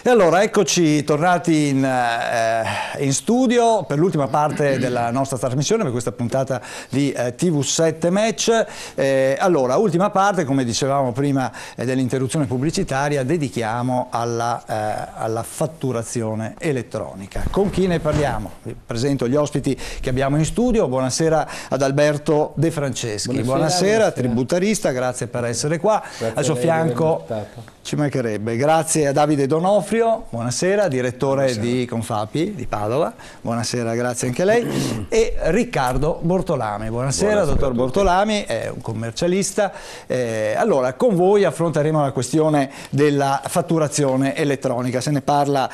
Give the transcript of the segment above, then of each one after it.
E allora eccoci tornati in studio per l'ultima parte della nostra trasmissione, per questa puntata di TV7 Match. Allora, ultima parte, come dicevamo prima dell'interruzione pubblicitaria, dedichiamo alla fatturazione elettronica. Con chi ne parliamo? Vi presento gli ospiti che abbiamo in studio. Buonasera ad Alberto De Franceschi. Buonasera, tributarista, grazie per essere qua. Grazie al suo fianco ci mancherebbe. Grazie a Davide Donofrio, buonasera, direttore di Confapi di Padova. Buonasera, grazie anche a lei. E Riccardo Bortolami. Buonasera dottor Bortolami, è un commercialista. Allora, con voi affronteremo la questione della fatturazione elettronica. Se ne parla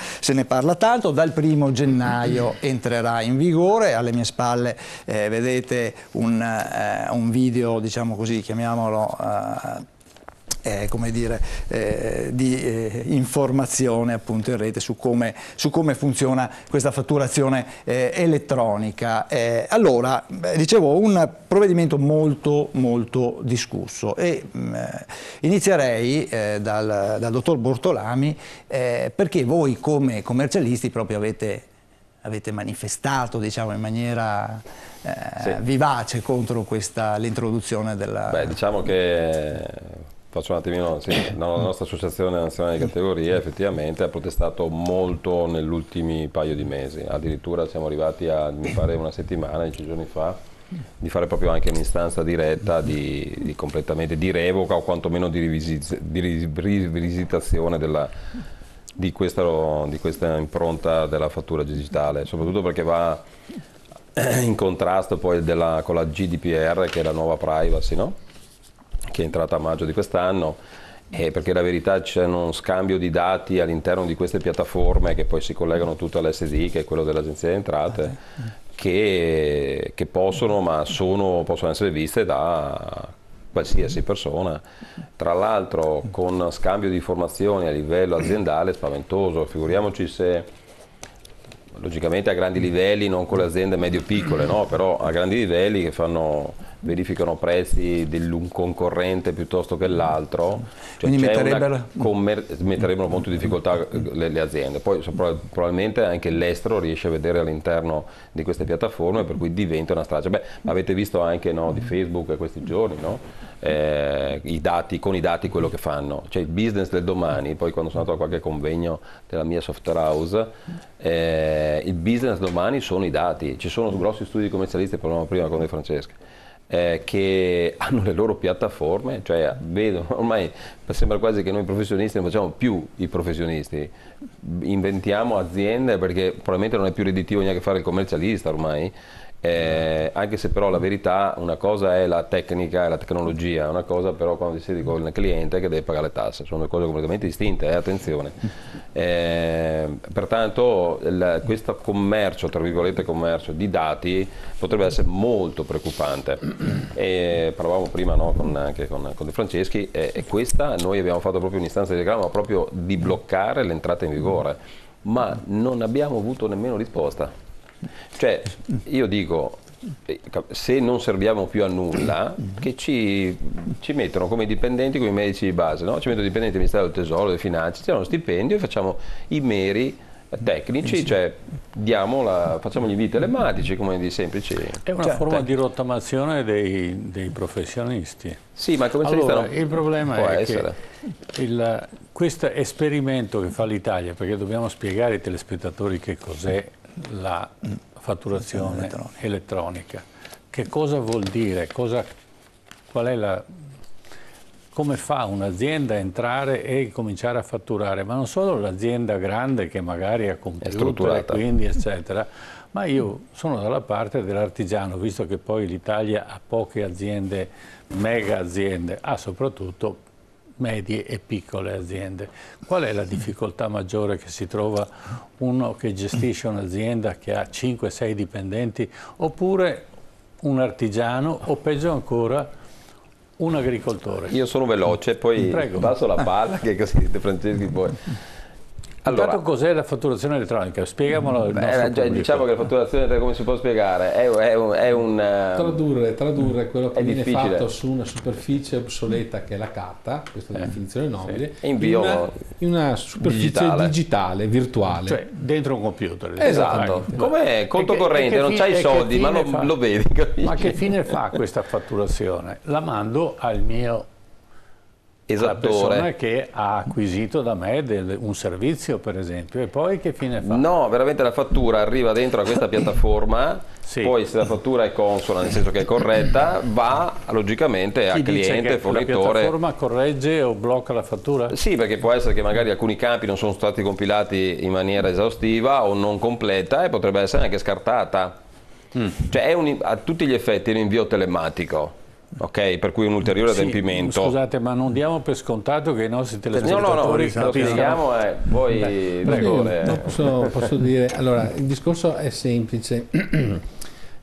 tanto. Dal 1° gennaio entrerà in vigore. Alle mie spalle vedete un video, diciamo così, chiamiamolo come dire, di informazione appunto in rete su come funziona questa fatturazione elettronica. Allora, dicevo, un provvedimento molto discusso e inizierei dal dottor Bortolami, perché voi come commercialisti proprio avete manifestato, diciamo, in maniera vivace contro l'introduzione della... Beh, diciamo che... Faccio un attimino, la nostra associazione nazionale di categoria effettivamente ha protestato molto negli ultimi paio di mesi, addirittura siamo arrivati a, mi pare una settimana, 10 giorni fa, di fare proprio anche un'istanza diretta di completamente di revoca o quantomeno di rivisitazione di questa impronta della fattura digitale, soprattutto perché va in contrasto poi con la GDPR, che è la nuova privacy, no? Che è entrata a maggio di quest'anno, perché la verità c'è uno scambio di dati all'interno di queste piattaforme che poi si collegano tutto all'SDI, che è quello dell'Agenzia delle Entrate, che possono essere viste da qualsiasi persona. Tra l'altro con scambio di informazioni a livello aziendale spaventoso, figuriamoci se... Logicamente a grandi livelli, non con le aziende medio-piccole, no? Però a grandi livelli che verificano prezzi di un concorrente piuttosto che l'altro, cioè quindi metterebbero molto in difficoltà le aziende. Poi probabilmente anche l'estero riesce a vedere all'interno di queste piattaforme, per cui diventa una strage. Beh, avete visto anche, no, di Facebook questi giorni, no? Con i dati quello che fanno, cioè il business del domani. Poi quando sono andato a qualche convegno della mia software house, il business domani sono i dati. Ci sono grossi studi commercialisti, parlavamo prima con De Franceschi, che hanno le loro piattaforme, cioè vedono, ormai sembra quasi che noi professionisti non facciamo più i professionisti, inventiamo aziende perché probabilmente non è più redditivo neanche fare il commercialista ormai. Anche se però la verità, una cosa è la tecnica e la tecnologia, una cosa però quando ti siedi con il cliente che deve pagare le tasse, sono due cose completamente distinte, attenzione. Pertanto questo commercio, tra virgolette commercio, di dati potrebbe essere molto preoccupante. Parlavamo prima, no, anche con De Franceschi, e questa noi abbiamo fatto proprio un'istanza di reclamo proprio di bloccare l'entrata in vigore, ma non abbiamo avuto nemmeno risposta. Cioè, io dico, se non serviamo più a nulla, che ci mettono come dipendenti, come medici di base, no? Ci mettono dipendenti del Ministero del Tesoro, delle Finanze, ci danno uno stipendio e facciamo i meri tecnici, cioè facciamo gli inviti telematici, come di semplici. È una forma di rottamazione dei professionisti. Sì, ma il commercialista allora, il problema è che questo esperimento che fa l'Italia, perché dobbiamo spiegare ai telespettatori che cos'è la fatturazione elettronica, che cosa vuol dire, come fa un'azienda a entrare e cominciare a fatturare, ma non solo l'azienda grande che magari ha computer e quindi eccetera, ma io sono dalla parte dell'artigiano, visto che poi l'Italia ha poche aziende, mega aziende, ha soprattutto medie e piccole aziende. Qual è la difficoltà maggiore che si trova uno che gestisce un'azienda che ha 5-6 dipendenti, oppure un artigiano, o peggio ancora un agricoltore? Io sono veloce, poi passo la palla, che così De Franceschi poi... Allora, cos'è la fatturazione elettronica? Spiegamolo al nostro pubblico. Diciamo che la fatturazione elettronica, come si può spiegare? È un... Tradurre quello che viene fatto su una superficie obsoleta che è la carta, questa è la definizione nobile, sì. in una superficie digitale, virtuale. Cioè dentro un computer. Esatto, come conto corrente, non c'hai i soldi, ma lo vedi. Capisci? Ma che fine fa questa fatturazione? La mando al mio... la persona che ha acquisito da me un servizio, per esempio, e poi che fine fa? No, veramente la fattura arriva dentro a questa piattaforma, sì. Poi se la fattura è consona, nel senso che è corretta, va logicamente a cliente, fornitore. La piattaforma corregge o blocca la fattura? Sì, perché può essere che magari alcuni campi non sono stati compilati in maniera esaustiva o non completa e potrebbe essere anche scartata. Cioè è a tutti gli effetti un invio telematico. Ok, per cui un ulteriore adempimento. Scusate, ma non diamo per scontato che i nostri telespettatori capiscano. Poi posso dire, allora il discorso è semplice.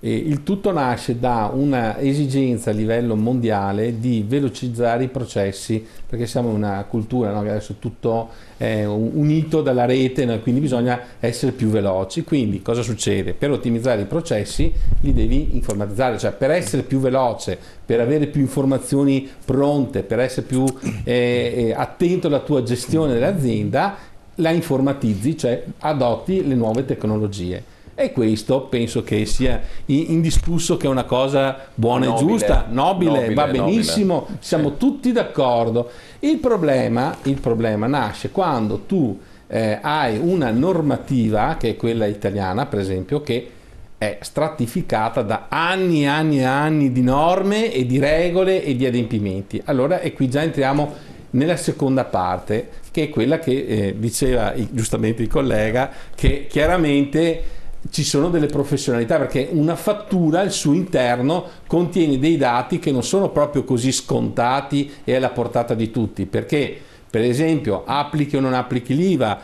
Il tutto nasce da una esigenza a livello mondiale di velocizzare i processi, perché siamo una cultura, no? Che adesso tutto è unito dalla rete, no? Quindi bisogna essere più veloci. Quindi cosa succede? Per ottimizzare i processi li devi informatizzare, cioè per essere più veloce, per avere più informazioni pronte, per essere più attento alla tua gestione dell'azienda, la informatizzi, cioè adotti le nuove tecnologie. E questo penso che sia indiscusso che è una cosa buona e giusta, nobile, va benissimo, siamo tutti d'accordo. Il problema nasce quando tu hai una normativa, che è quella italiana per esempio, che è stratificata da anni e anni e anni di norme e di regole e di adempimenti. Allora, e qui già entriamo nella seconda parte, che è quella che diceva giustamente il collega, che chiaramente ci sono delle professionalità, perché una fattura al suo interno contiene dei dati che non sono proprio così scontati e alla portata di tutti, perché per esempio applichi o non applichi l'IVA,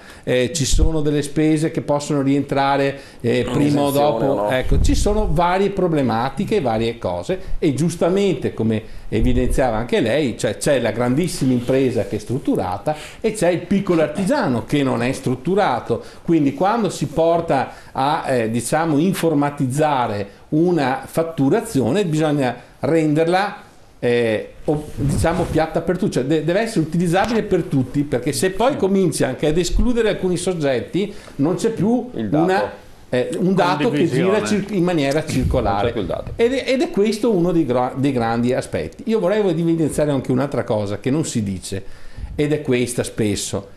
ci sono delle spese che possono rientrare prima o dopo, no? Ecco, ci sono varie problematiche, varie cose, e giustamente, come evidenziava anche lei, cioè c'è la grandissima impresa che è strutturata e c'è il piccolo artigiano che non è strutturato. Quindi quando si porta a diciamo informatizzare una fatturazione bisogna renderla diciamo piatta per tutti, cioè deve essere utilizzabile per tutti, perché se poi cominci anche ad escludere alcuni soggetti non c'è più un dato che gira in maniera circolare, ed è questo uno dei grandi aspetti. Io vorrei evidenziare anche un'altra cosa che non si dice, ed è questa: spesso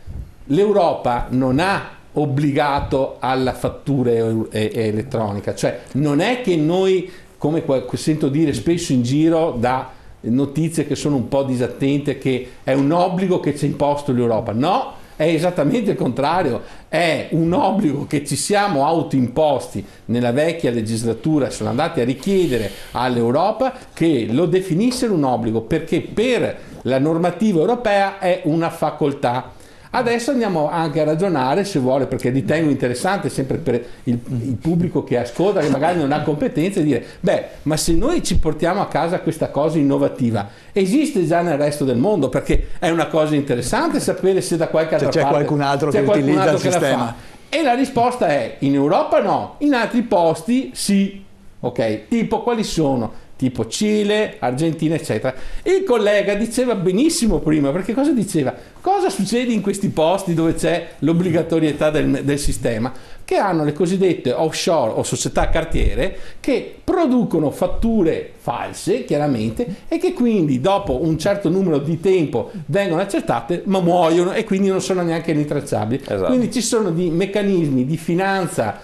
l'Europa non ha obbligato alla fattura elettronica, cioè non è che noi, come sento dire spesso in giro da notizie che sono un po' disattente, che è un obbligo che ci ha imposto l'Europa. No, è esattamente il contrario, è un obbligo che ci siamo autoimposti nella vecchia legislatura. Sono andati a richiedere all'Europa che lo definissero un obbligo, perché per la normativa europea è una facoltà. Adesso andiamo anche a ragionare, se vuole, perché ritengo interessante sempre per il pubblico che ascolta, che magari non ha competenze, dire: beh, ma se noi ci portiamo a casa questa cosa innovativa, esiste già nel resto del mondo? Perché è una cosa interessante sapere se da qualche altra parte c'è qualcun altro che utilizza il sistema. E la risposta è: in Europa no, in altri posti sì. Ok, tipo quali sono? Tipo Cile, Argentina, eccetera. Il collega diceva benissimo prima, perché cosa diceva? Cosa succede in questi posti dove c'è l'obbligatorietà del sistema? Che hanno le cosiddette offshore o società cartiere che producono fatture false, chiaramente, e che quindi dopo un certo numero di tempo vengono accertate, ma muoiono e quindi non sono neanche rintracciabili. Esatto. Quindi ci sono dei meccanismi di finanza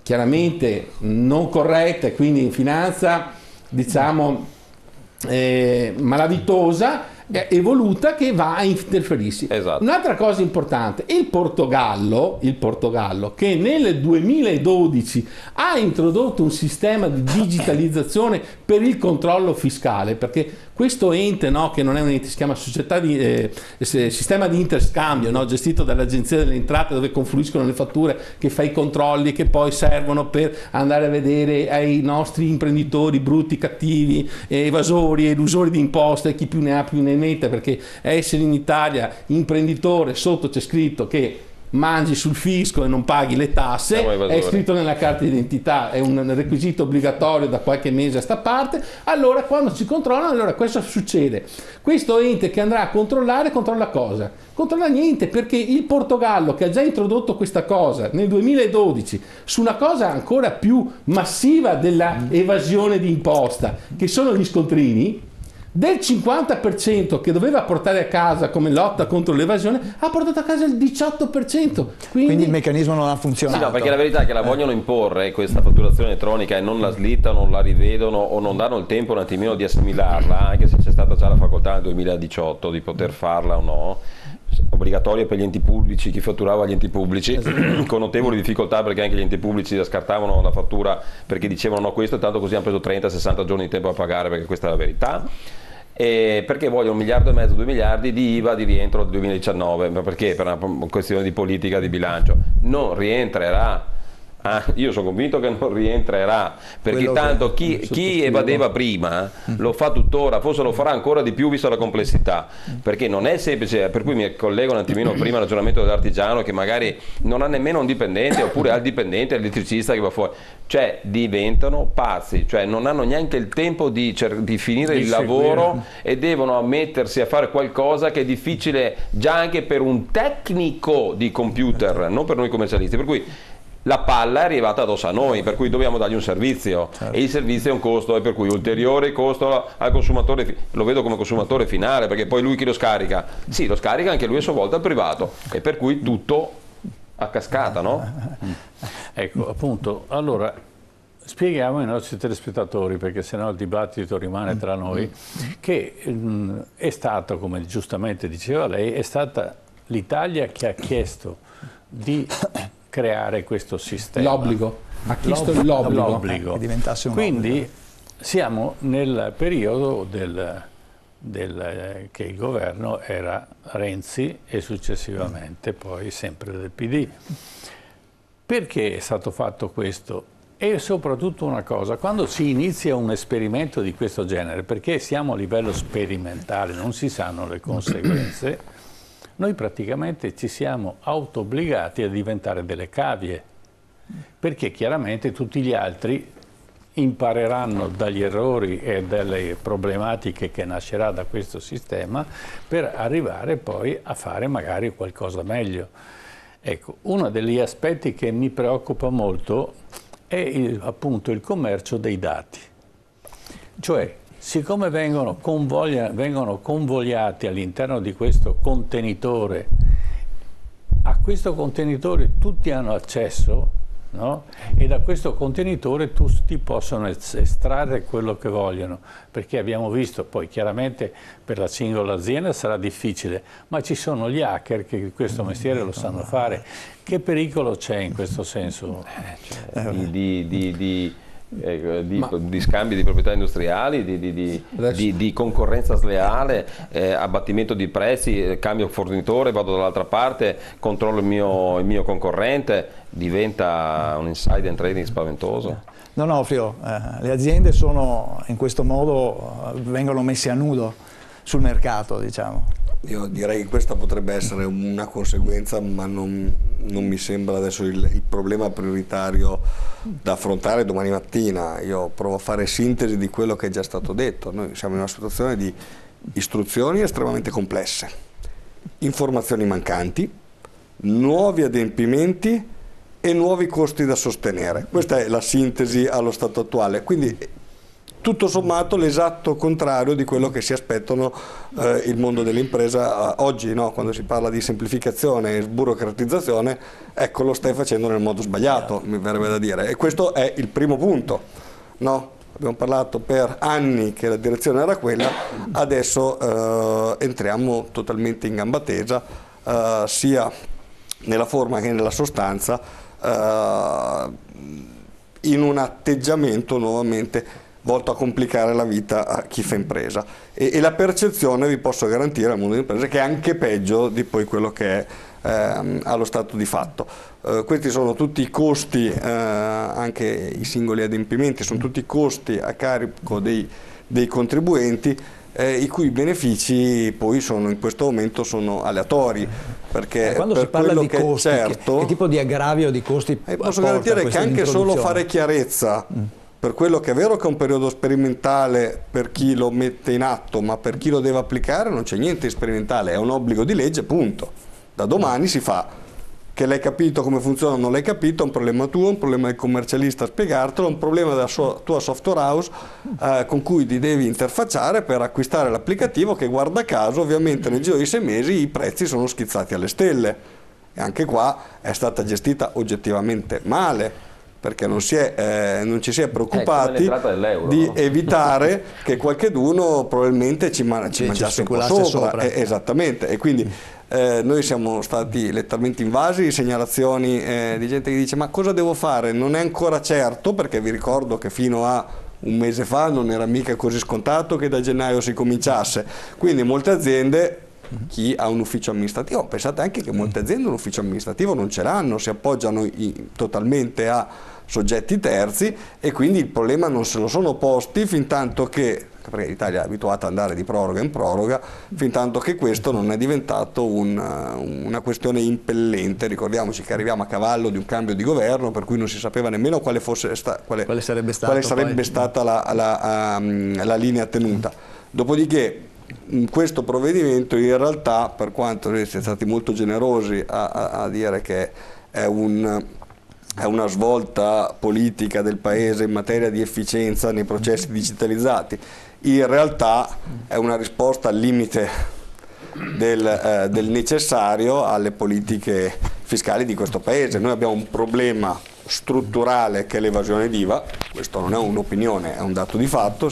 chiaramente non corretta, e quindi in finanza diciamo malavitosa, evoluta, che va a interferirsi. Esatto. Un'altra cosa importante: il Portogallo, che nel 2012 ha introdotto un sistema di digitalizzazione per il controllo fiscale, perché questo ente, no, che non è un ente, si chiama società di sistema di interscambio, no, gestito dall'Agenzia delle Entrate, dove confluiscono le fatture, che fa i controlli che poi servono per andare a vedere ai nostri imprenditori brutti, cattivi, evasori, elusori di imposte, chi più ne ha più ne mette, perché essere in Italia imprenditore, sotto c'è scritto che mangi sul fisco e non paghi le tasse, è scritto nella carta d'identità, è un requisito obbligatorio da qualche mese a sta parte, allora quando ci controllano, allora cosa succede? Questo ente che andrà a controllare, controlla cosa? Controlla niente, perché il Portogallo, che ha già introdotto questa cosa nel 2012 su una cosa ancora più massiva della evasione di imposta, che sono gli scontrini, del 50% che doveva portare a casa come lotta contro l'evasione, ha portato a casa il 18%. Quindi il meccanismo non ha funzionato. Sì, no, perché la verità è che la vogliono imporre questa fatturazione elettronica e non la slittano, non la rivedono o non danno il tempo un attimino di assimilarla, anche se c'è stata già la facoltà nel 2018 di poter farla o no, obbligatoria per gli enti pubblici, chi fatturava gli enti pubblici, con notevoli difficoltà, perché anche gli enti pubblici scartavano la fattura perché dicevano no, questo, tanto così hanno preso 30-60 giorni di tempo a pagare, perché questa è la verità. E perché vogliono 1,5 miliardi, 2 miliardi di IVA di rientro del 2019, ma perché? Per una questione di politica di bilancio. Non rientrerà. Io sono convinto che non rientrerà, perché tanto chi evadeva prima lo fa tuttora, forse lo farà ancora di più vista la complessità, perché non è semplice, per cui mi collego un attimino prima al ragionamento dell'artigiano che magari non ha nemmeno un dipendente oppure ha il dipendente, l'elettricista che va fuori, cioè diventano pazzi, cioè non hanno neanche il tempo di finire il lavoro e devono mettersi a fare qualcosa che è difficile già anche per un tecnico di computer, non per noi commercialisti, per cui la palla è arrivata addosso a noi, per cui dobbiamo dargli un servizio, e il servizio è un costo, e per cui ulteriore costo al consumatore, lo vedo come consumatore finale, perché poi lui chi lo scarica? Sì, lo scarica anche lui a sua volta al privato, e per cui tutto a cascata, no? Ecco, appunto, allora spieghiamo ai nostri telespettatori, perché sennò il dibattito rimane tra noi, che è stato, come giustamente diceva lei, è stata l'Italia che ha chiesto di creare questo sistema. L'obbligo, ha chiesto l'obbligo. Che diventasse un Quindi obbligo. siamo nel periodo che il governo era Renzi e successivamente poi sempre del PD. Perché è stato fatto questo? E soprattutto una cosa, quando si inizia un esperimento di questo genere, perché siamo a livello sperimentale, non si sanno le conseguenze, noi praticamente ci siamo auto-obbligati a diventare delle cavie, perché chiaramente tutti gli altri impareranno dagli errori e dalle problematiche che nascerà da questo sistema per arrivare poi a fare magari qualcosa meglio. Ecco, uno degli aspetti che mi preoccupa molto è appunto il commercio dei dati, cioè siccome vengono convogliati all'interno di questo contenitore, a questo contenitore tutti hanno accesso, no? E da questo contenitore tutti possono estrarre quello che vogliono, perché abbiamo visto, poi chiaramente per la singola azienda sarà difficile, ma ci sono gli hacker che questo mestiere lo sanno fare. Che pericolo c'è in questo senso? Di scambi di proprietà industriali, di concorrenza sleale, abbattimento di prezzi, cambio fornitore, vado dall'altra parte, controllo il mio concorrente, diventa un insider trading spaventoso. Donofrio, le aziende sono in questo modo, vengono messe a nudo sul mercato, diciamo. Io direi che questa potrebbe essere una conseguenza, ma non mi sembra adesso il problema prioritario da affrontare domani mattina. Io provo a fare sintesi di quello che è già stato detto. Noi siamo in una situazione di istruzioni estremamente complesse, informazioni mancanti, nuovi adempimenti e nuovi costi da sostenere. Questa è la sintesi allo stato attuale. Quindi tutto sommato l'esatto contrario di quello che si aspettano il mondo dell'impresa oggi, no? Quando si parla di semplificazione e sburocratizzazione, ecco, lo stai facendo nel modo sbagliato, mi verrebbe da dire, e questo è il primo punto, no? Abbiamo parlato per anni che la direzione era quella, adesso entriamo totalmente in gamba tesa, sia nella forma che nella sostanza, in un atteggiamento nuovamente volto a complicare la vita a chi fa impresa, e la percezione, vi posso garantire, al mondo dell'impresa, che è anche peggio di poi quello che è allo stato di fatto. Questi sono tutti i costi, anche i singoli adempimenti, sono tutti costi a carico dei contribuenti, i cui benefici poi in questo momento sono aleatori. Perché quando per si parla di costi, certo, che tipo di aggravio di costi posso garantire che anche solo fare chiarezza per quello che è vero che è un periodo sperimentale per chi lo mette in atto, ma per chi lo deve applicare non c'è niente di sperimentale, è un obbligo di legge, punto. Da domani si fa. Che l'hai capito come funziona o non l'hai capito, è un problema tuo, un problema del commercialista spiegartelo, è un problema della tua software house con cui ti devi interfacciare per acquistare l'applicativo, che guarda caso ovviamente nel giro di 6 mesi i prezzi sono schizzati alle stelle, e anche qua è stata gestita oggettivamente male, perché non ci si è preoccupati di evitare che qualcheduno probabilmente ci mangiasse un po' sopra. Esattamente, e quindi noi siamo stati letteralmente invasi di segnalazioni di gente che dice: ma cosa devo fare? Non è ancora certo, perché vi ricordo che fino a un mese fa non era mica così scontato che da gennaio si cominciasse, quindi molte aziende, chi ha un ufficio amministrativo, pensate anche che molte aziende un ufficio amministrativo non ce l'hanno, si appoggiano totalmente a soggetti terzi, e quindi il problema non se lo sono posti fin tanto che, perché l'Italia è abituata ad andare di proroga in proroga, fin tanto che questo non è diventato una questione impellente. Ricordiamoci che arriviamo a cavallo di un cambio di governo, per cui non si sapeva nemmeno quale sarebbe stata la linea tenuta. Dopodiché questo provvedimento in realtà, per quanto siete stati molto generosi a dire che è una svolta politica del Paese in materia di efficienza nei processi digitalizzati, in realtà è una risposta al limite del necessario alle politiche fiscali di questo Paese. Noi abbiamo un problema strutturale che è l'evasione d'IVA, questo non è un'opinione, è un dato di fatto,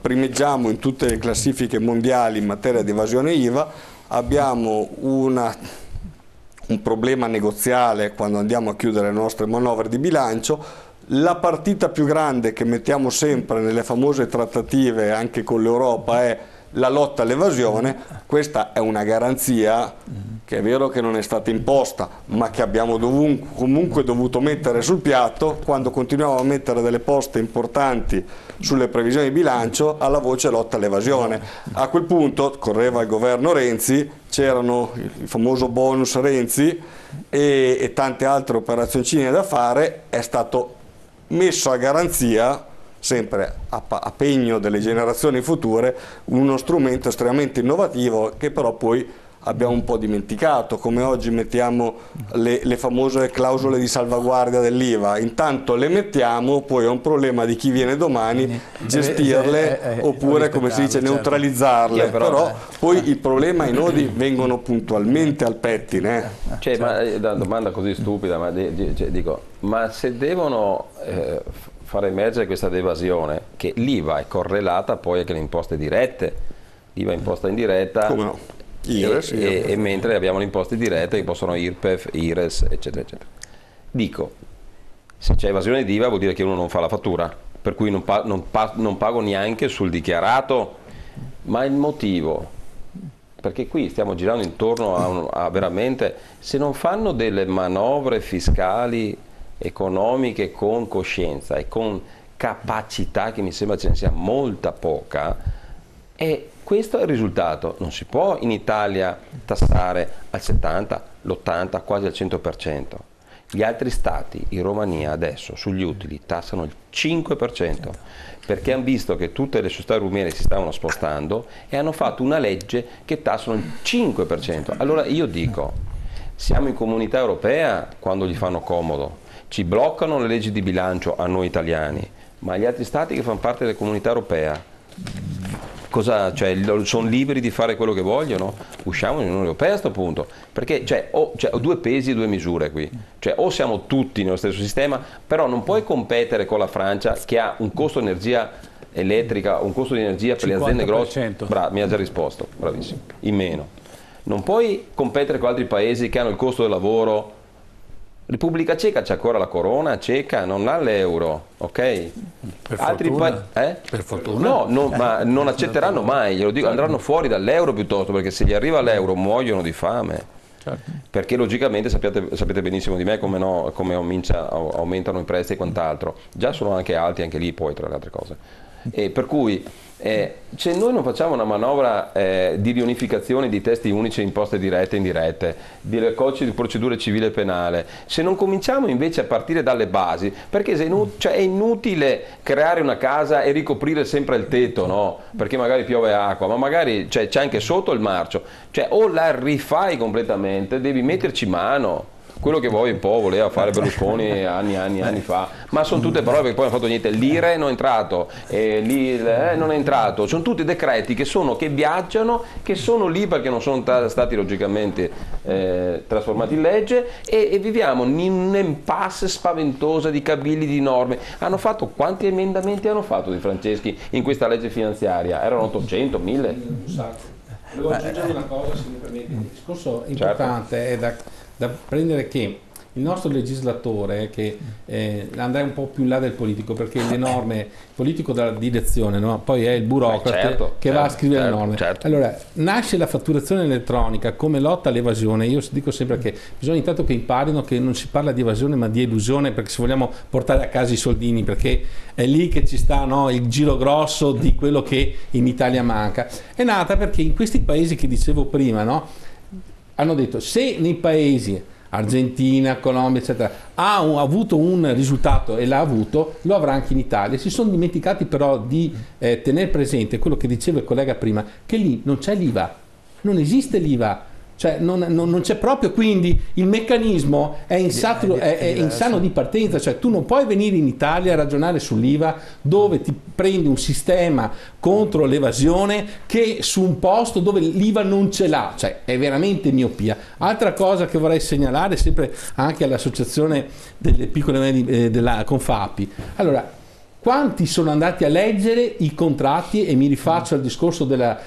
primeggiamo in tutte le classifiche mondiali in materia di evasione IVA, abbiamo un problema negoziale quando andiamo a chiudere le nostre manovre di bilancio. La partita più grande che mettiamo sempre nelle famose trattative anche con l'Europa è la lotta all'evasione. Questa è una garanzia che è vero che non è stata imposta, ma che abbiamo comunque dovuto mettere sul piatto quando continuiamo a mettere delle poste importanti sulle previsioni di bilancio alla voce lotta all'evasione. A quel punto correva il governo Renzi, c'erano il famoso bonus Renzi e tante altre operazioncine da fare, è stato messo a garanzia, sempre a pegno delle generazioni future, uno strumento estremamente innovativo che però poi abbiamo un po' dimenticato, come oggi mettiamo le famose clausole di salvaguardia dell'IVA. Intanto le mettiamo, poi è un problema di chi viene domani gestirle oppure, come si dice, neutralizzarle. Però poi il problema, i nodi vengono puntualmente al pettine. Ma una domanda così stupida, ma dico, ma se devono far emergere questa evasione, che l'IVA è correlata poi anche alle imposte dirette, l'IVA imposta in diretta. Come no? IRES, e mentre abbiamo le imposte dirette che possono IRPEF, IRES, eccetera, eccetera. Dico, se c'è evasione di IVA vuol dire che uno non fa la fattura, per cui non pago neanche sul dichiarato, ma il motivo, perché qui stiamo girando intorno a veramente, se non fanno delle manovre fiscali economiche con coscienza e con capacità, che mi sembra ce ne sia molta poca, e questo è il risultato. Non si può in Italia tassare al 70, l'80, quasi al 100%. Gli altri stati, in Romania adesso, sugli utili tassano il 5%, perché hanno visto che tutte le società rumene si stavano spostando e hanno fatto una legge che tassano il 5%. Allora io dico, siamo in Comunità Europea quando gli fanno comodo, ci bloccano le leggi di bilancio a noi italiani, ma gli altri stati che fanno parte della Comunità Europea, sono liberi di fare quello che vogliono? Usciamo dall'Unione Europea a questo punto, perché ho due pesi e due misure qui, o siamo tutti nello stesso sistema, però non puoi competere con la Francia che ha un costo di energia elettrica, un costo di energia per le aziende grosse, mi ha già risposto, bravissimo, in meno. Non puoi competere con altri paesi che hanno il costo del lavoro. Repubblica Ceca c'è ancora la corona ceca, non ha l'euro, ok? Per fortuna. No, ma non accetteranno mai, glielo dico, andranno fuori dall'euro piuttosto, perché se gli arriva l'euro muoiono di fame. Certo. Perché logicamente sapete benissimo di me come aumentano i prezzi e quant'altro. Già sono anche alti anche lì poi, tra le altre cose. per cui se noi non facciamo una manovra di riunificazione di testi unici imposte dirette e indirette, di codice di procedura civile e penale, se non cominciamo invece a partire dalle basi, perché è inutile creare una casa e ricoprire sempre il tetto, no? Perché magari piove acqua, ma magari c'è anche sotto il marcio, cioè o la rifai completamente, devi metterci mano. Quello che poi un po' voleva fare Berlusconi anni fa, ma sono tutte parole che poi non hanno fatto niente. L'IRE non è entrato, l'IRE non è entrato, sono tutti decreti che viaggiano, che sono lì perché non sono stati logicamente trasformati in legge, e viviamo in un'impasse spaventosa di cavilli di norme. Quanti emendamenti hanno fatto Di Franceschi in questa legge finanziaria? Erano 800, 1000? Un sacco. Volevo aggiungere una cosa, se mi permette. Il discorso importante è da prendere che il nostro legislatore, che andrà un po' più in là del politico, perché le norme, il politico dà la direzione, no? Poi è il burocrate che va a scrivere le norme. Allora, nasce la fatturazione elettronica come lotta all'evasione. Io dico sempre che bisogna intanto che imparino che non si parla di evasione ma di elusione, perché se vogliamo portare a casa i soldini, perché è lì che ci sta, no, il giro grosso di quello che in Italia manca. È nata perché in questi paesi che dicevo prima, no, hanno detto, se nei paesi Argentina, Colombia, eccetera, ha avuto un risultato e l'ha avuto, lo avrà anche in Italia. Si sono dimenticati però di tenere presente quello che diceva il collega prima, che lì non c'è l'IVA, non esiste l'IVA, cioè non c'è proprio, quindi il meccanismo è insano di partenza, cioè tu non puoi venire in Italia a ragionare sull'IVA dove ti prendi un sistema contro l'evasione che su un posto dove l'IVA non ce l'ha, cioè è veramente miopia. Altra cosa che vorrei segnalare sempre anche all'associazione delle piccole medie della Confapi, allora, quanti sono andati a leggere i contratti, e mi rifaccio al discorso della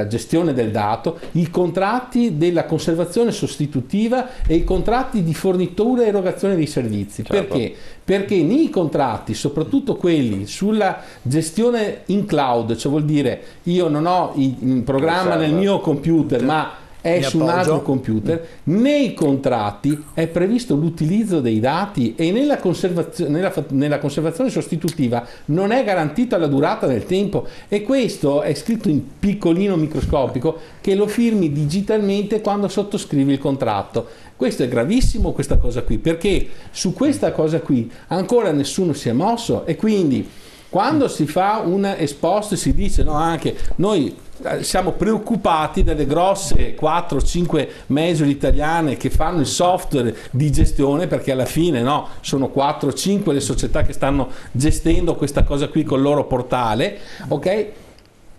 gestione del dato, i contratti della conservazione sostitutiva e i contratti di fornitura e erogazione dei servizi. Certo. Perché? Perché nei contratti, soprattutto quelli sulla gestione in cloud, cioè vuol dire io non ho il programma nel mio computer, ma è su un altro computer, nei contratti è previsto l'utilizzo dei dati, e nella conservazione sostitutiva non è garantita la durata del tempo, e questo è scritto in piccolino microscopico, che lo firmi digitalmente quando sottoscrivi il contratto. Questo è gravissimo, questa cosa qui, perché su questa cosa qui ancora nessuno si è mosso, e quindi quando si fa un esposto si dice, no, anche noi siamo preoccupati delle grosse 4-5 major italiane che fanno il software di gestione, perché alla fine, no, sono 4-5 le società che stanno gestendo questa cosa qui col loro portale, ok?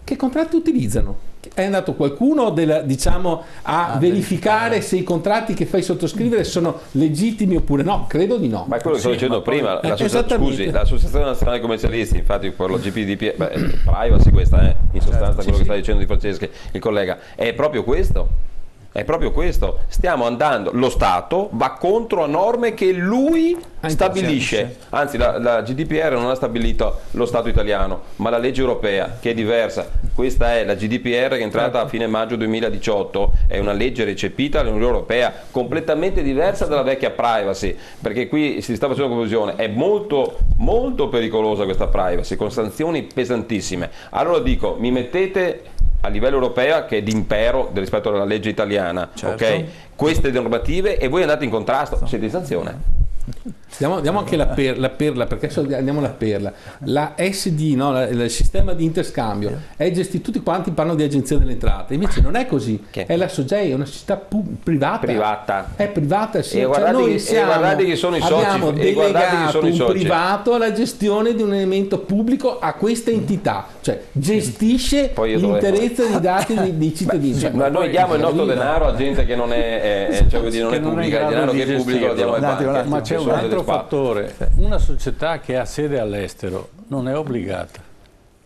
Che contratti utilizzano? È andato qualcuno a verificare se i contratti che fai sottoscrivere sono legittimi oppure no? Credo di no. Ma è quello che stavo dicendo prima, l'Associazione Nazionale Commercialisti, infatti per lo GPDP, privacy questa in sostanza quello che sta dicendo Di Franceschi, il collega, è proprio questo. È proprio questo, stiamo andando, lo Stato va contro a norme che lui stabilisce, anzi la GDPR non ha stabilito lo Stato italiano, ma la legge europea, che è diversa. Questa è la GDPR che è entrata a fine maggio 2018, è una legge recepita dall'Unione Europea, completamente diversa dalla vecchia privacy, perché qui si sta facendo confusione, è molto molto pericolosa questa privacy, con sanzioni pesantissime. Allora dico, mi mettete a livello europeo, che è d'impero rispetto alla legge italiana, certo, ok? Queste normative, e voi andate in contrasto, siete in sanzione. Diamo anche la perla, perché andiamo alla perla. La SD, no, il sistema di interscambio, è gestito, tutti quanti parlano di agenzia delle entrate, invece non è così, è la SOGEI, è una società privata. È privata, sì. Guardate chi sono i soci. Abbiamo delegato un privato alla gestione di un elemento pubblico a questa entità, cioè gestisce l'interezza dei dati dei cittadini. Ma noi diamo il nostro denaro a gente che non è pubblica, il denaro che è pubblico lo diamo alle banche. Ma c'è un altro fattore, una società che ha sede all'estero non è obbligata.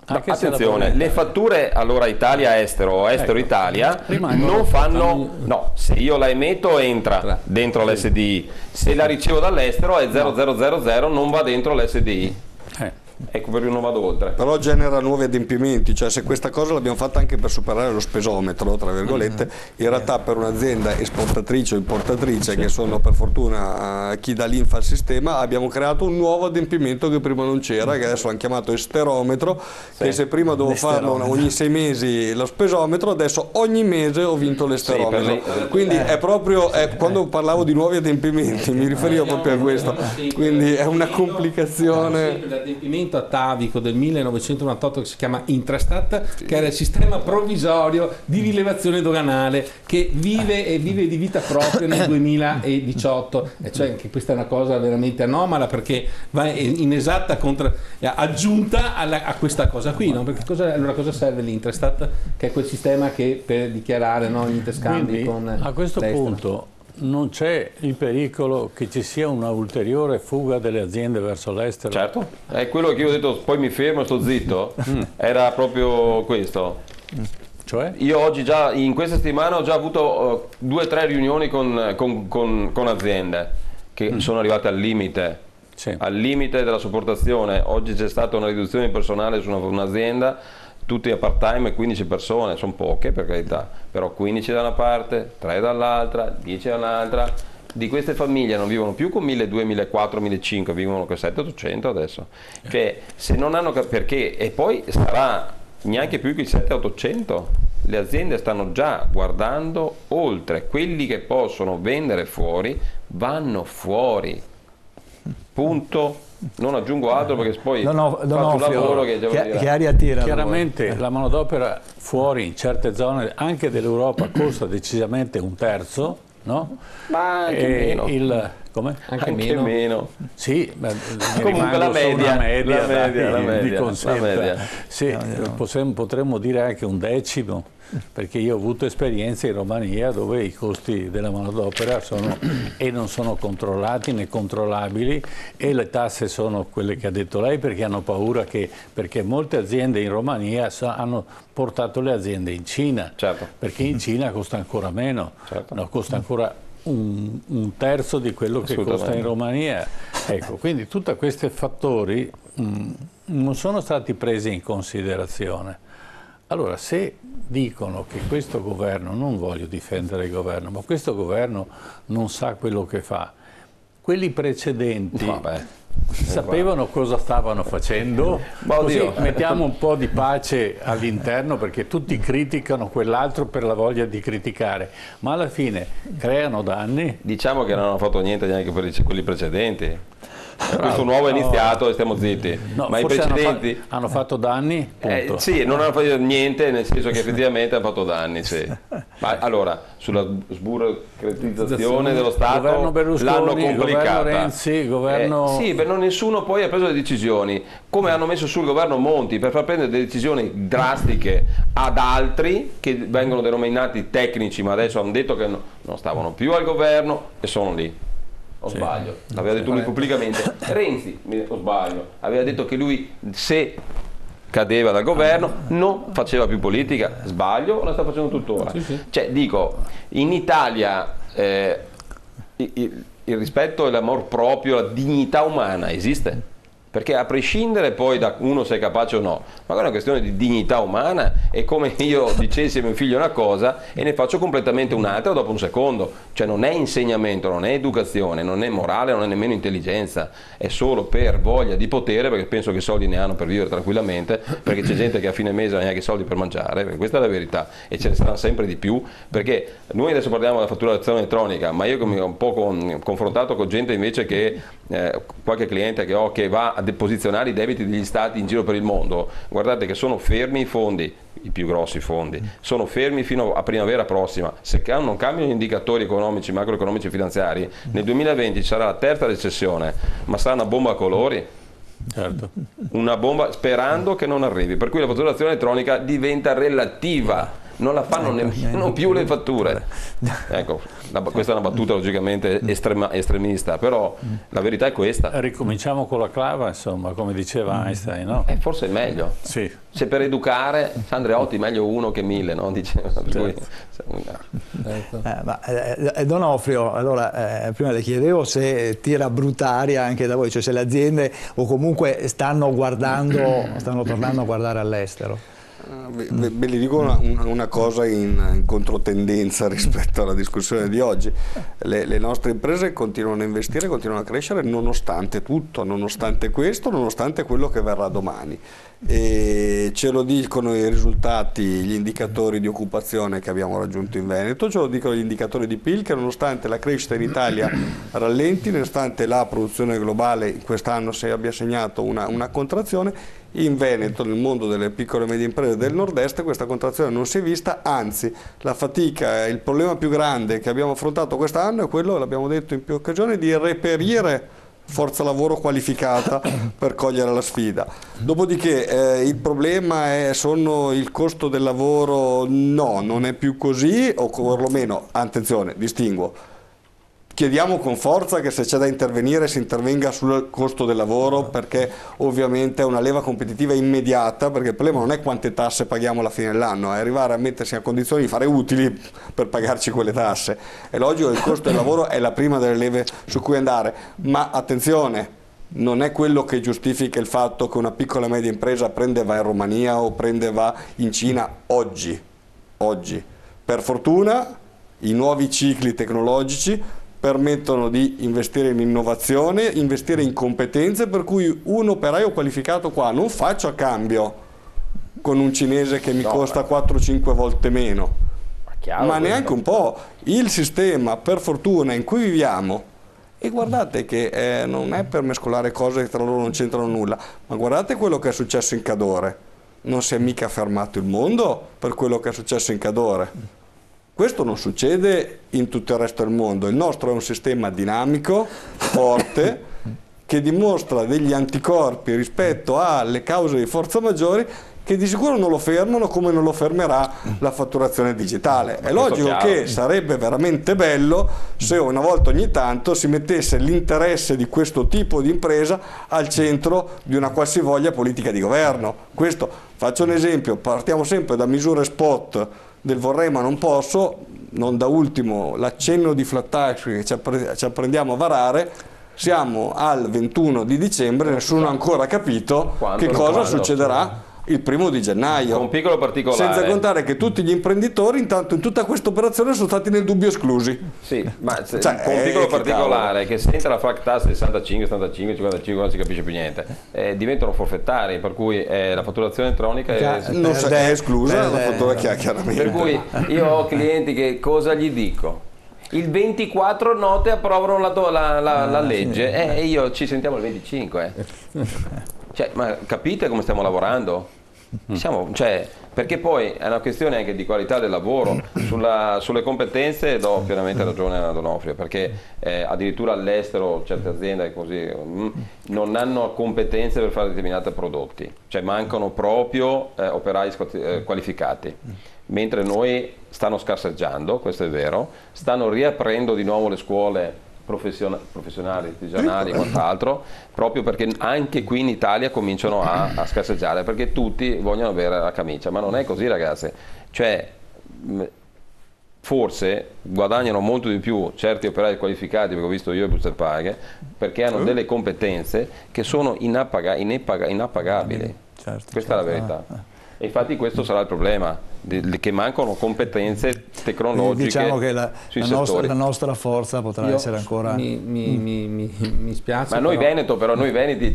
Anche attenzione, le fatture allora Italia-estero o estero-Italia non fanno, no, se io la emetto entra dentro l'SDI, se la ricevo dall'estero è 0000, non va dentro l'SDI. ecco perché non vado oltre. Però genera nuovi adempimenti, cioè se questa cosa l'abbiamo fatta anche per superare lo spesometro, tra virgolette, in realtà per un'azienda esportatrice o importatrice, che sono per fortuna chi da lì fa il sistema, abbiamo creato un nuovo adempimento che prima non c'era, che adesso hanno chiamato esterometro, che se prima dovevo farlo ogni 6 mesi lo spesometro, adesso ogni mese ho vinto l'esterometro. Quindi è proprio, quando parlavo di nuovi adempimenti mi riferivo proprio a questo, quindi è una complicazione. L'adempimento atavico del 1998 che si chiama Intrastat, che era il sistema provvisorio di rilevazione doganale che vive di vita propria nel 2018, e cioè anche questa è una cosa veramente anomala, perché va in esatta aggiunta a questa cosa qui, no? Perché allora cosa serve l'Intrastat, che è quel sistema che per dichiarare, no, gli interscambi. Quindi, a questo punto non c'è il pericolo che ci sia una ulteriore fuga delle aziende verso l'estero? Certo, è quello che io ho detto, poi mi fermo, sto zitto, era proprio questo. Cioè? Io oggi già, in questa settimana ho già avuto 2 o 3 riunioni con aziende che sono arrivate al limite, al limite della sopportazione. Oggi c'è stata una riduzione di personale su un'azienda, tutti a part time, 15 persone, sono poche per carità, però 15 da una parte, 3 dall'altra, 10 dall'altra. Di queste famiglie non vivono più con 1.200, 1.400, 1.500, vivono con 700-800 adesso. Cioè, se non hanno perché, e poi sarà neanche più che i 700-800, le aziende stanno già guardando oltre, quelli che possono vendere fuori vanno fuori, punto. Non aggiungo altro perché poi faccio un lavoro che devo dire. Che aria tira? Chiaramente la manodopera fuori in certe zone anche dell'Europa costa decisamente 1/3, no? Ma anche meno. Come? Anche meno. Sì, comunque la media. Sì, potremmo dire anche 1/10, perché io ho avuto esperienze in Romania dove i costi della manodopera non sono controllati né controllabili, e le tasse sono quelle che ha detto lei, perché hanno paura perché molte aziende in Romania hanno portato le aziende in Cina, perché in Cina costa ancora meno, no, costa ancora un 1/3 di quello che costa in Romania. Ecco, quindi tutti questi fattori non sono stati presi in considerazione. Allora, se dicono che questo governo, non voglio difendere il governo, ma questo governo non sa quello che fa, quelli precedenti sapevano cosa stavano facendo? Così mettiamo un po' di pace all'interno, perché tutti criticano quell'altro per la voglia di criticare, ma alla fine creano danni. Diciamo che non hanno fatto niente neanche per quelli precedenti. Questo nuovo è iniziato e stiamo zitti, ma i precedenti hanno fatto danni? Sì, non hanno fatto niente, nel senso che effettivamente hanno fatto danni, sì. Ma allora, sulla sburocratizzazione dello Stato l'hanno complicata. Governo Renzi, governo... sì, però nessuno poi ha preso le decisioni, come hanno messo sul governo Monti per far prendere delle decisioni drastiche ad altri che vengono denominati tecnici, ma adesso hanno detto che non stavano più al governo e sono lì. O sbaglio? L'aveva detto lui pubblicamente. Renzi, o sbaglio, aveva detto che lui, se cadeva dal governo, non faceva più politica. Sbaglio o la sta facendo tuttora? Cioè, dico, in Italia il rispetto e l'amor proprio, la dignità umana esiste? Perché a prescindere poi da uno se è capace o no, ma è una questione di dignità umana, è come io dicessi a mio figlio una cosa e ne faccio completamente un'altra dopo un secondo. Cioè non è insegnamento, non è educazione, non è morale, non è nemmeno intelligenza, è solo per voglia di potere, perché penso che soldi ne hanno per vivere tranquillamente, perché c'è gente che a fine mese non ha neanche soldi per mangiare, perché questa è la verità, e ce ne saranno sempre di più, perché noi adesso parliamo della fatturazione elettronica, ma io mi ho un po' confrontato con gente invece che, qualche cliente che ho, che va a deposizionare i debiti degli stati in giro per il mondo. Guardate che sono fermi i fondi, i più grossi fondi, sono fermi fino a primavera prossima. Se non cambiano gli indicatori economici, macroeconomici e finanziari, nel 2020 sarà la terza recessione, ma sarà una bomba a colori. Certo. Una bomba, sperando che non arrivi, per cui la fatturazione elettronica diventa relativa, non la fanno nemmeno più le fatture. Ecco, questa è una battuta logicamente estremista, però la verità è questa. Ricominciamo con la clava, insomma, come diceva Einstein, no? Forse è meglio. Sì. Se per educare, Andreotti meglio uno che 1000, no? Diceva. Certo. Donofrio, allora prima le chiedevo se tira brutta aria anche da voi, cioè se le aziende o comunque stanno tornando a guardare all'estero. Ve li dico una cosa in controtendenza rispetto alla discussione di oggi. Le nostre imprese continuano a investire, continuano a crescere nonostante tutto, nonostante questo, nonostante quello che verrà domani. E ce lo dicono i risultati, gli indicatori di occupazione che abbiamo raggiunto in Veneto, ce lo dicono gli indicatori di PIL, che nonostante la crescita in Italia rallenti, nonostante la produzione globale quest'anno abbia segnato una contrazione, in Veneto, nel mondo delle piccole e medie imprese del nord-est, questa contrazione non si è vista, anzi la fatica, il problema più grande che abbiamo affrontato quest'anno è quello, l'abbiamo detto in più occasioni, di reperire forza lavoro qualificata per cogliere la sfida. Dopodiché il problema sono il costo del lavoro? No, non è più così, o perlomeno, attenzione, distinguo, chiediamo con forza che se c'è da intervenire si intervenga sul costo del lavoro, perché ovviamente è una leva competitiva immediata, perché il problema non è quante tasse paghiamo alla fine dell'anno, è arrivare a mettersi a condizioni di fare utili per pagarci quelle tasse. È logico che il costo del lavoro è la prima delle leve su cui andare, ma attenzione, non è quello che giustifica il fatto che una piccola e media impresa prende e va in Romania o prende e va in Cina oggi. Per fortuna i nuovi cicli tecnologici permettono di investire in innovazione, investire in competenze, per cui un operaio qualificato qua non faccio a cambio con un cinese che mi costa 4-5 volte meno, ma neanche un po'. Il sistema, per fortuna, in cui viviamo, e guardate che non è per mescolare cose che tra loro non c'entrano nulla, ma guardate quello che è successo in Cadore, non si è mica fermato il mondo per quello che è successo in Cadore. Questo non succede in tutto il resto del mondo. Il nostro è un sistema dinamico, forte, che dimostra degli anticorpi rispetto alle cause di forza maggiori che di sicuro non lo fermano, come non lo fermerà la fatturazione digitale. È logico che sarebbe veramente bello se una volta ogni tanto si mettesse l'interesse di questo tipo di impresa al centro di una qualsivoglia politica di governo. Questo, faccio un esempio, partiamo sempre da misure spot del vorrei ma non posso, non da ultimo l'accenno di flat tax che ci apprendiamo a varare. Siamo al 21 di dicembre, nessuno ha ancora capito che cosa succederà il 1° gennaio. Con un piccolo particolare. Senza contare che tutti gli imprenditori intanto in tutta questa operazione sono stati nel dubbio esclusi. Sì, ma con un piccolo particolare, che se entra la flat tax 65, 75, 55 non si capisce più niente, diventano forfettari, per cui la fatturazione elettronica è esclusa, la fattura chiaramente. Per cui io ho clienti che cosa gli dico? Il 24 notte approvano la legge e io ci sentiamo il 25. Cioè, ma capite come stiamo lavorando? Perché poi è una questione anche di qualità del lavoro. Sulle competenze do pienamente ragione a Donofrio, perché addirittura all'estero certe aziende così non hanno competenze per fare determinati prodotti, cioè mancano proprio operai qualificati, mentre noi stanno scarseggiando, questo è vero, stanno riaprendo di nuovo le scuole professionali, artigianali e quant'altro, proprio perché anche qui in Italia cominciano a scarseggiare, perché tutti vogliono avere la camicia, ma non è così, ragazzi. Cioè, forse guadagnano molto di più certi operai qualificati, perché ho visto io e buste paghe, perché hanno delle competenze che sono inappagabili. Questa è la verità. E infatti questo sarà il problema, che mancano competenze tecnologiche. Diciamo che la nostra forza potrà essere ancora... Mi spiace. Ma noi Veneto, però noi veneti,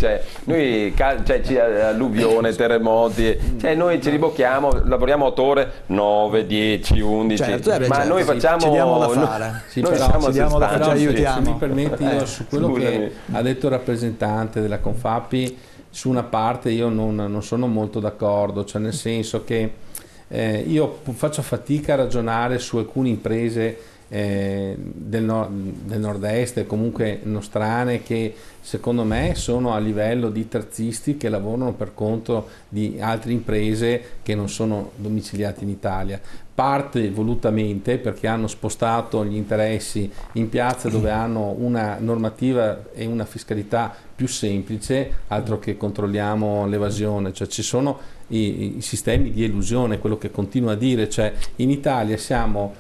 alluvione, terremoti, noi ci ribocchiamo, lavoriamo 8 ore, 9, 10, 11, ma noi facciamo... Ci diamo da fare. Ci diamo da fare, ci aiutiamo. Se mi permetti, io su quello che ha detto il rappresentante della Confapi, su una parte io non sono molto d'accordo, cioè nel senso che io faccio fatica a ragionare su alcune imprese del nord-est e comunque nostrane che secondo me sono a livello di terzisti che lavorano per conto di altre imprese che non sono domiciliate in Italia. Parte volutamente perché hanno spostato gli interessi in piazza dove hanno una normativa e una fiscalità più semplice, altro che controlliamo l'evasione, cioè ci sono i sistemi di elusione, quello che continuo a dire, cioè in Italia siamo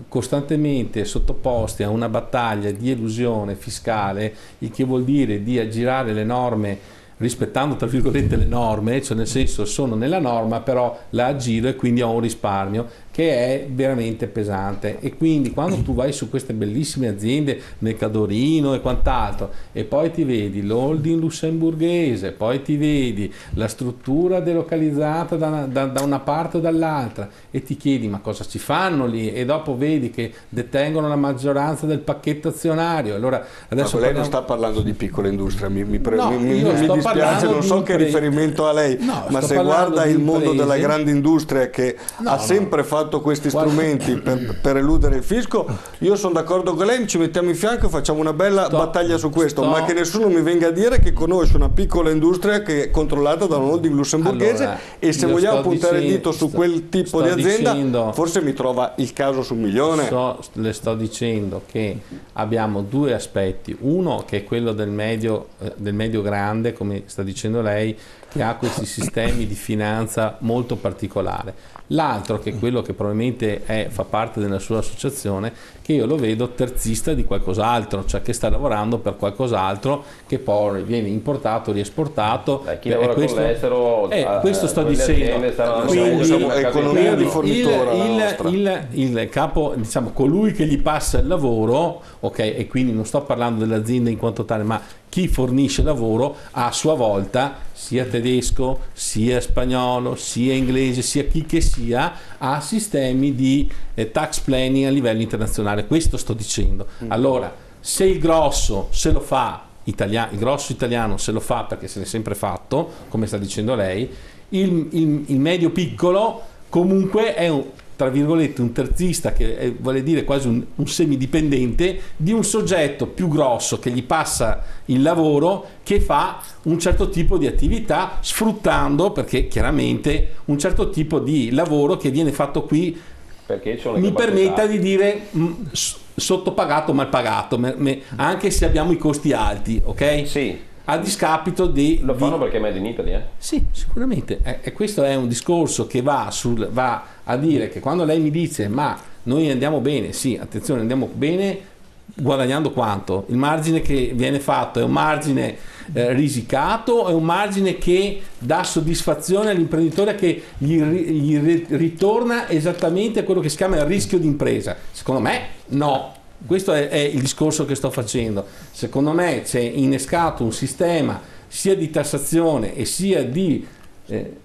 costantemente sottoposti a una battaglia di elusione fiscale, il che vuol dire di aggirare le norme rispettando tra virgolette le norme, cioè nel senso sono nella norma però la aggiro e quindi ho un risparmio che è veramente pesante. E quindi quando tu vai su queste bellissime aziende nel Cadorino e quant'altro e poi ti vedi l'holding lussemburghese, poi ti vedi la struttura delocalizzata da una parte o dall'altra e ti chiedi ma cosa ci fanno lì, e dopo vedi che detengono la maggioranza del pacchetto azionario. Allora adesso lei non sta parlando di piccola industria, mi sto dispiace, non so che riferimento a lei, ma se guarda il mondo della grande industria che ha sempre fatto questi strumenti per eludere il fisco, io sono d'accordo con lei, ci mettiamo in fianco e facciamo una bella battaglia su questo, ma che nessuno mi venga a dire che conosce una piccola industria che è controllata da un holding lussemburghese. Allora, e se vogliamo puntare il dito su quel tipo di azienda, forse mi trova il caso su un milione. Le sto dicendo che abbiamo due aspetti, uno che è quello del medio grande, come sta dicendo lei, che ha questi sistemi di finanza molto particolare. L'altro, che è quello che probabilmente fa parte della sua associazione, che io lo vedo terzista di qualcos'altro, cioè che sta lavorando per qualcos'altro che poi viene importato, riesportato. Chi lavora con l'estero, questo sto dicendo. Quindi, economia di fornitore. Il capo, diciamo, colui che gli passa il lavoro, ok, e quindi non sto parlando dell'azienda in quanto tale, ma chi fornisce lavoro a sua volta, sia tedesco, sia spagnolo, sia inglese, sia chi che sia, ha sistemi di tax planning a livello internazionale. Questo sto dicendo. Allora, se il grosso se lo fa, il grosso italiano se lo fa perché se l'è sempre fatto, come sta dicendo lei, il medio piccolo comunque è tra virgolette un terzista, che vuole dire quasi un semidipendente di un soggetto più grosso che gli passa il lavoro, che fa un certo tipo di attività sfruttando, perché chiaramente un certo tipo di lavoro che viene fatto qui, perché mi permetta di dire sottopagato, mal pagato, anche se abbiamo i costi alti, ok? Sì. A discapito di... Lo fanno perché è made in Italy, Sì, sicuramente. E questo è un discorso che va a dire che quando lei mi dice ma noi andiamo bene, sì, attenzione, andiamo bene guadagnando quanto? Il margine che viene fatto è un margine risicato, è un margine che dà soddisfazione all'imprenditore, che gli ritorna esattamente quello che si chiama il rischio d'impresa? Secondo me no. Questo è il discorso che sto facendo. Secondo me c'è innescato un sistema sia di tassazione e sia di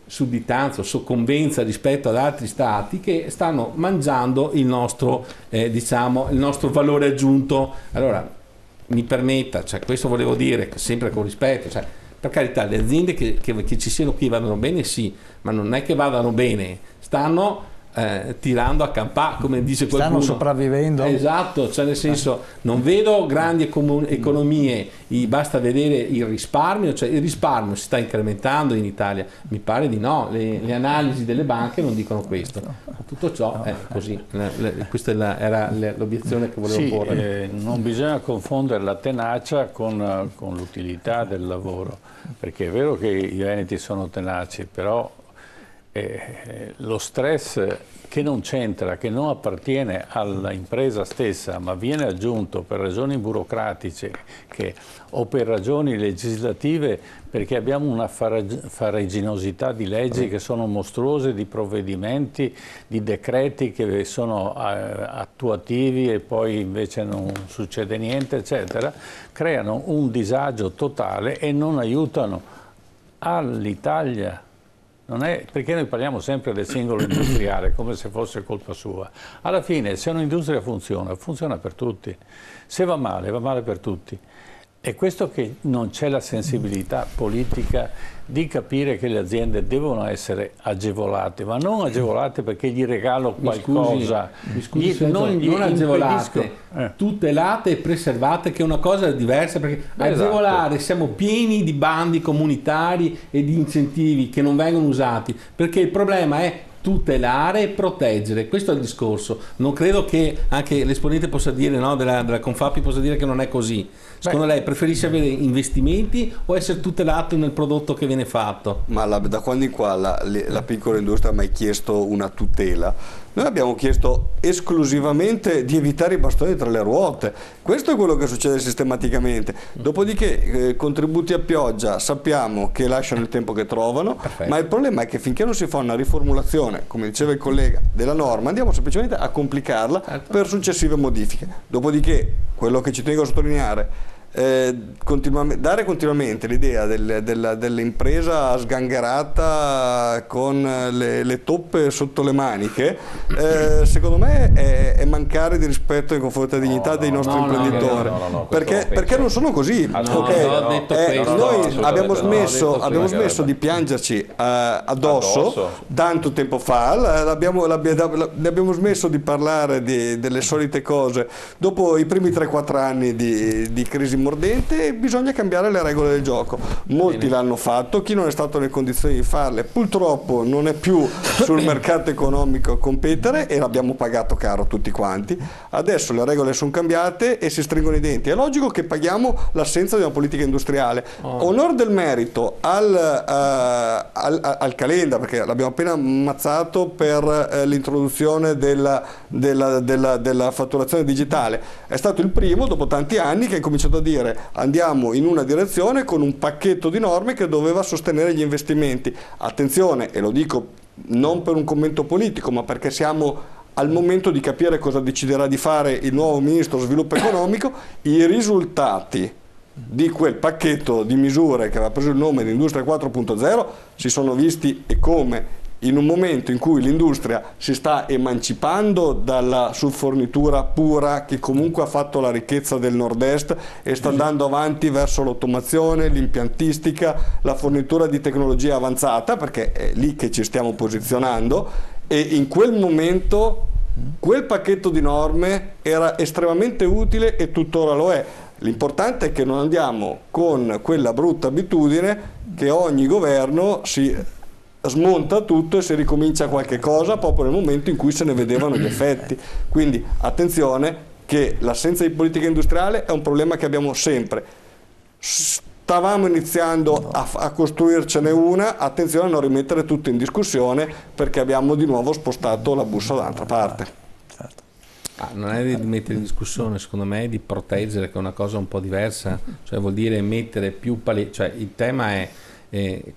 sudditanza o soccombenza rispetto ad altri stati che stanno mangiando il nostro valore aggiunto. Allora, mi permetta, cioè, questo volevo dire sempre con rispetto, cioè, per carità, le aziende che ci siano qui vadano bene, sì, ma non è che vadano bene, stanno tirando a campà, come dice qualcuno. Stanno sopravvivendo. Esatto, cioè nel senso, non vedo grandi economie, basta vedere il risparmio, cioè il risparmio si sta incrementando in Italia, mi pare di no, le analisi delle banche non dicono questo. Tutto ciò è così, questa era l'obiezione che volevo porre. Non bisogna confondere la tenacia con l'utilità del lavoro, perché è vero che i veneti sono tenaci, però lo stress che non c'entra, che non appartiene all'impresa stessa, ma viene aggiunto per ragioni burocratiche o per ragioni legislative, perché abbiamo una farraginosità di leggi che sono mostruose, di provvedimenti, di decreti che sono attuativi e poi invece non succede niente, eccetera, creano un disagio totale e non aiutano all'Italia. Non è, perché noi parliamo sempre del singolo industriale come se fosse colpa sua. Alla fine, se un'industria funziona, funziona per tutti. Se va male per tutti. È questo che non c'è la sensibilità politica di capire che le aziende devono essere agevolate, ma non agevolate perché gli regalo qualcosa. Non agevolate, tutelate e preservate, che è una cosa diversa, perché agevolare, siamo pieni di bandi comunitari e di incentivi che non vengono usati, perché il problema è tutelare e proteggere. Questo è il discorso. Non credo che anche l'esponente possa dire, no, della Confapi possa dire che non è così. Secondo lei preferisce avere investimenti o essere tutelato nel prodotto che viene fatto? Ma da quando in qua la piccola industria ha mai chiesto una tutela? Noi abbiamo chiesto esclusivamente di evitare i bastoni tra le ruote. Questo è quello che succede sistematicamente. Dopodiché contributi a pioggia sappiamo che lasciano il tempo che trovano, ma il problema è che finché non si fa una riformulazione, come diceva il collega, della norma, andiamo semplicemente a complicarla per successive modifiche. Dopodiché, quello che ci tengo a sottolineare, dare continuamente l'idea dell'impresa sgangherata con le toppe sotto le maniche, secondo me è mancare di rispetto nei confronti della dignità dei nostri imprenditori, perché non sono così. Noi abbiamo smesso di piangerci addosso tanto tempo fa, abbiamo smesso di parlare delle solite cose dopo i primi 3-4 anni di crisi mordente. Bisogna cambiare le regole del gioco. Molti l'hanno fatto, chi non è stato nelle condizioni di farle purtroppo non è più sul mercato economico a competere, e l'abbiamo pagato caro tutti quanti. Adesso le regole sono cambiate e si stringono i denti. È logico che paghiamo l'assenza di una politica industriale. Onor del merito al Calenda, perché l'abbiamo appena ammazzato per l'introduzione della fatturazione digitale. È stato il primo dopo tanti anni che ha cominciato a dire andiamo in una direzione con un pacchetto di norme che doveva sostenere gli investimenti. Attenzione, e lo dico non per un commento politico, ma perché siamo al momento di capire cosa deciderà di fare il nuovo ministro sviluppo economico. I risultati di quel pacchetto di misure che aveva preso il nome di Industria 4.0 si sono visti, e come, in un momento in cui l'industria si sta emancipando dalla subfornitura pura che comunque ha fatto la ricchezza del nord-est e sta andando avanti verso l'automazione, l'impiantistica, la fornitura di tecnologia avanzata, perché è lì che ci stiamo posizionando, e in quel momento quel pacchetto di norme era estremamente utile e tuttora lo è. L'importante è che non andiamo con quella brutta abitudine che ogni governo si smonta tutto e si ricomincia qualche cosa proprio nel momento in cui se ne vedevano gli effetti. Quindi attenzione, che l'assenza di politica industriale è un problema che abbiamo sempre. Stavamo iniziando a costruircene una, attenzione a non rimettere tutto in discussione, perché abbiamo di nuovo spostato la bussola dall'altra parte. Non è di mettere in discussione, secondo me è di proteggere, che è una cosa un po' diversa, cioè vuol dire mettere più cioè il tema è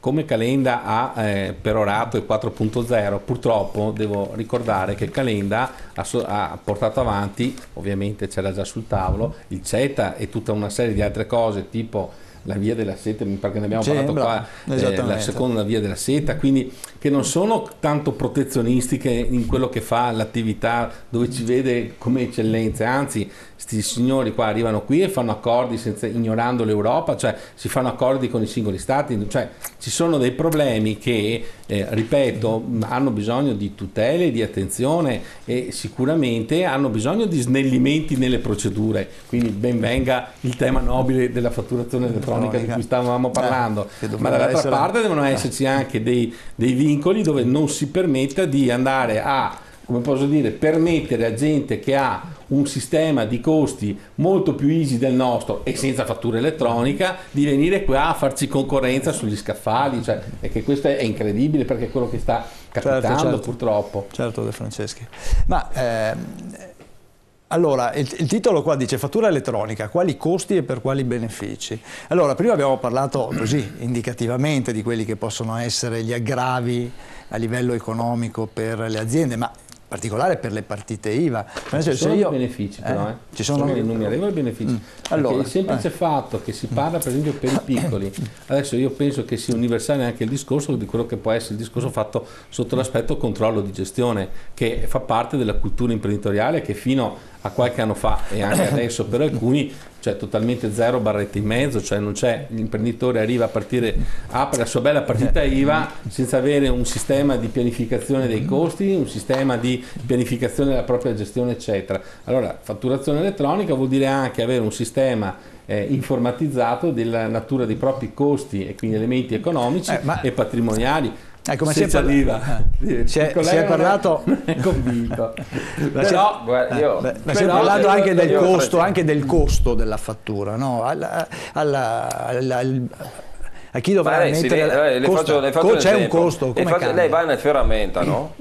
come Calenda ha perorato il 4.0. Purtroppo devo ricordare che Calenda ha portato avanti, ovviamente c'era già sul tavolo, il CETA e tutta una serie di altre cose, tipo la via della seta, perché ne abbiamo parlato qua, la seconda via della seta, quindi che non sono tanto protezionistiche in quello che fa l'attività, dove ci vede come eccellenze, anzi questi signori qua arrivano qui e fanno accordi ignorando l'Europa, cioè si fanno accordi con i singoli stati, cioè ci sono dei problemi che ripeto, hanno bisogno di tutele, di attenzione, e sicuramente hanno bisogno di snellimenti nelle procedure, quindi ben venga il tema nobile della fatturazione elettronica di cui stavamo parlando, ma dall'altra parte devono esserci anche dei vincoli dove non si permetta di andare a, come posso dire, permettere a gente che ha un sistema di costi molto più easy del nostro e senza fattura elettronica di venire qua a farci concorrenza sugli scaffali, cioè, e che questo è incredibile, perché è quello che sta capitando purtroppo. Certo, De Franceschi. Ma allora, il titolo qua dice fattura elettronica, quali costi e per quali benefici? Allora, prima abbiamo parlato così indicativamente di quelli che possono essere gli aggravi a livello economico per le aziende, ma in particolare per le partite IVA. Ci sono i benefici però, ci sono i innumerevoli benefici. Allora, il semplice fatto che si parla per esempio per i piccoli, adesso io penso che sia universale anche il discorso di quello che può essere il discorso fatto sotto l'aspetto controllo di gestione, che fa parte della cultura imprenditoriale che fino a qualche anno fa e anche adesso per alcuni cioè totalmente zero barrette in mezzo, cioè non c'è, l'imprenditore arriva a partire, apre la sua bella partita IVA senza avere un sistema di pianificazione dei costi, un sistema di pianificazione della propria gestione eccetera. Allora fatturazione elettronica vuol dire anche avere un sistema informatizzato della natura dei propri costi e quindi elementi economici e patrimoniali. Ecco, ma si è parlato, non è convinto. Si è parlato anche del costo, anche del costo della fattura, no? A chi dovrà mettere le faccio c'è un costo, lei va nel ferramenta, no?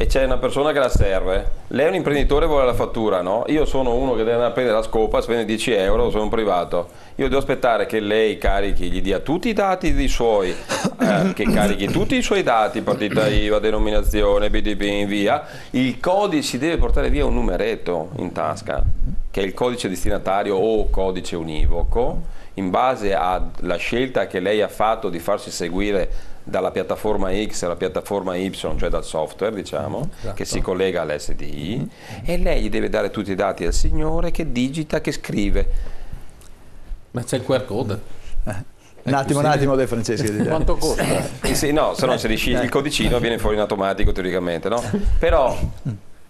e c'è una persona che la serve, lei è un imprenditore e vuole la fattura, no? Io sono uno che deve andare a prendere la scopa, spende 10 euro, sono un privato, io devo aspettare che lei carichi, gli dia tutti i dati dei suoi, che carichi tutti i suoi dati, partita IVA, denominazione, BDP, via, il codice, si deve portare via un numeretto in tasca, che è il codice destinatario o codice univoco, in base alla scelta che lei ha fatto di farsi seguire dalla piattaforma X alla piattaforma Y, cioè dal software, diciamo, esatto, che si collega all'SDI, e lei gli deve dare tutti i dati al signore che digita, che scrive. Ma c'è il QR code? Un attimo De Franceschi. Quanto costa? Sì, no, se no inserisci il codicino viene fuori in automatico teoricamente, no? Però...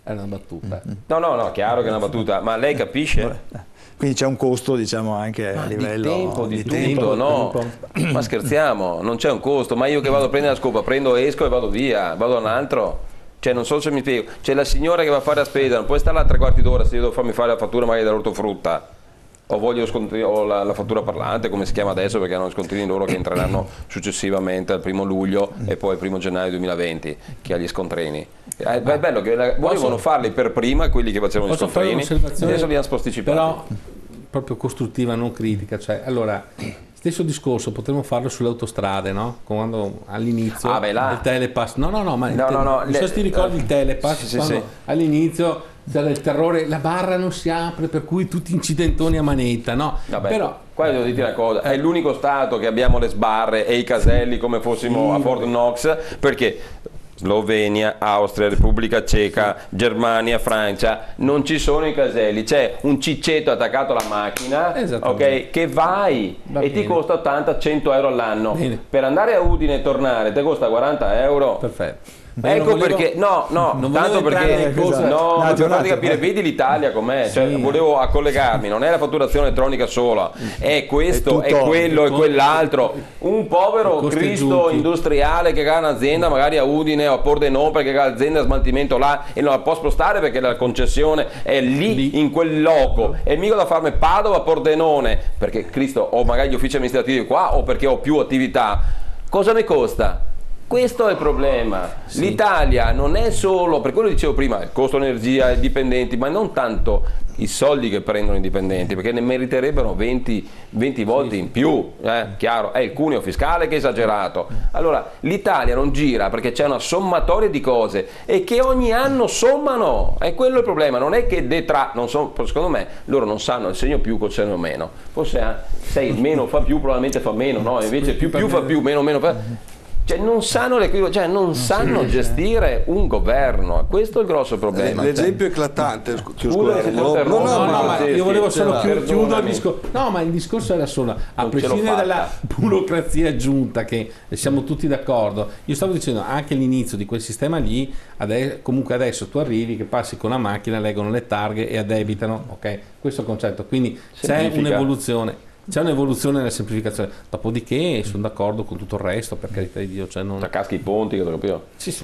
È una battuta. No, chiaro che è una battuta, ma lei capisce? Quindi c'è un costo, diciamo, anche a livello di tempo, no? Ma scherziamo, non c'è un costo, ma io che vado a prendere la scopa, prendo, esco e vado via, vado a un altro. Cioè non so se mi spiego, c'è la signora che va a fare la spesa, non puoi stare là 3/4 d'ora se io devo farmi fare la fattura magari dell'ortofrutta. O voglio o la fattura parlante, come si chiama adesso, perché hanno scontrini loro che entreranno successivamente al 1° luglio e poi al 1° gennaio 2020, che ha gli scontrini. È bello che volevano farli per prima quelli che facevano gli scontrini, adesso li hanno posticipati. Però proprio costruttiva, non critica, cioè allora stesso discorso potremmo farlo sulle autostrade, no? Quando all'inizio il telepass, ti ricordi il telepass? Sì. All'inizio c'era il terrore, la barra non si apre, per cui tutti incidentoni a manetta, no? Vabbè, però qua devo dire una cosa, è l'unico stato che abbiamo le sbarre e i caselli come fossimo a Fort Knox, perché Slovenia, Austria, Repubblica Ceca, Germania, Francia, non ci sono i caselli, c'è un ciccetto attaccato alla macchina, ok, che vai e ti costa 80-100 euro all'anno. Per andare a Udine e tornare ti costa 40 euro. Perfetto. Ecco perché, tanto perché per farti capire, vedi l'Italia com'è, cioè, volevo collegarmi, non è la fatturazione elettronica sola, è questo, è quello e quell'altro. Un povero Cristo industriale che ha un'azienda magari a Udine o a Pordenone, perché ha l'azienda a smaltimento là e non la può spostare perché la concessione è lì in quel loco, e mica da farmi Padova, Pordenone, perché Cristo ho magari gli uffici amministrativi qua o perché ho più attività, cosa mi costa? Questo è il problema. L'Italia non è solo, per quello dicevo prima, il costo energia, i dipendenti, ma non tanto i soldi che prendono i dipendenti, perché ne meriterebbero 20 volte in più, chiaro, è il cuneo fiscale che è esagerato. Allora l'Italia non gira perché c'è una sommatoria di cose e che ogni anno sommano, è quello il problema, non è che secondo me loro non sanno il segno più col segno meno, forse se il meno fa più probabilmente fa meno, no? Invece più fa più, meno fa... Cioè non sanno non sanno gestire un governo, questo è il grosso problema. L'esempio eclatante, ma io volevo solo chiudere il discorso. No, ma il discorso era solo, a prescindere dalla burocrazia aggiunta, che siamo tutti d'accordo, io stavo dicendo anche all'inizio di quel sistema lì, comunque adesso tu arrivi che passi con la macchina, leggono le targhe e addebitano, ok? Questo è il concetto, quindi c'è un'evoluzione. C'è un'evoluzione nella semplificazione, dopodiché sono d'accordo con tutto il resto, per carità di Dio. Cioè non... caschi i ponti, che ho capito. Sì.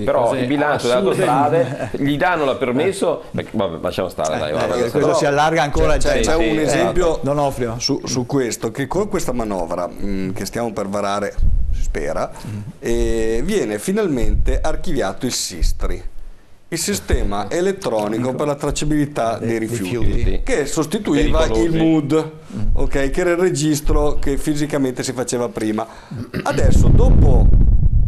Però il bilancio delle autostrade gli danno la permesso, vabbè, lasciamo stare, dai. Questo si allarga ancora. C'è un esempio Donofrio su questo, che con questa manovra che stiamo per varare, si spera, viene finalmente archiviato il SISTRI, il sistema elettronico per la tracciabilità dei rifiuti, che sostituiva il MUD, che era il registro che fisicamente si faceva prima. Adesso, dopo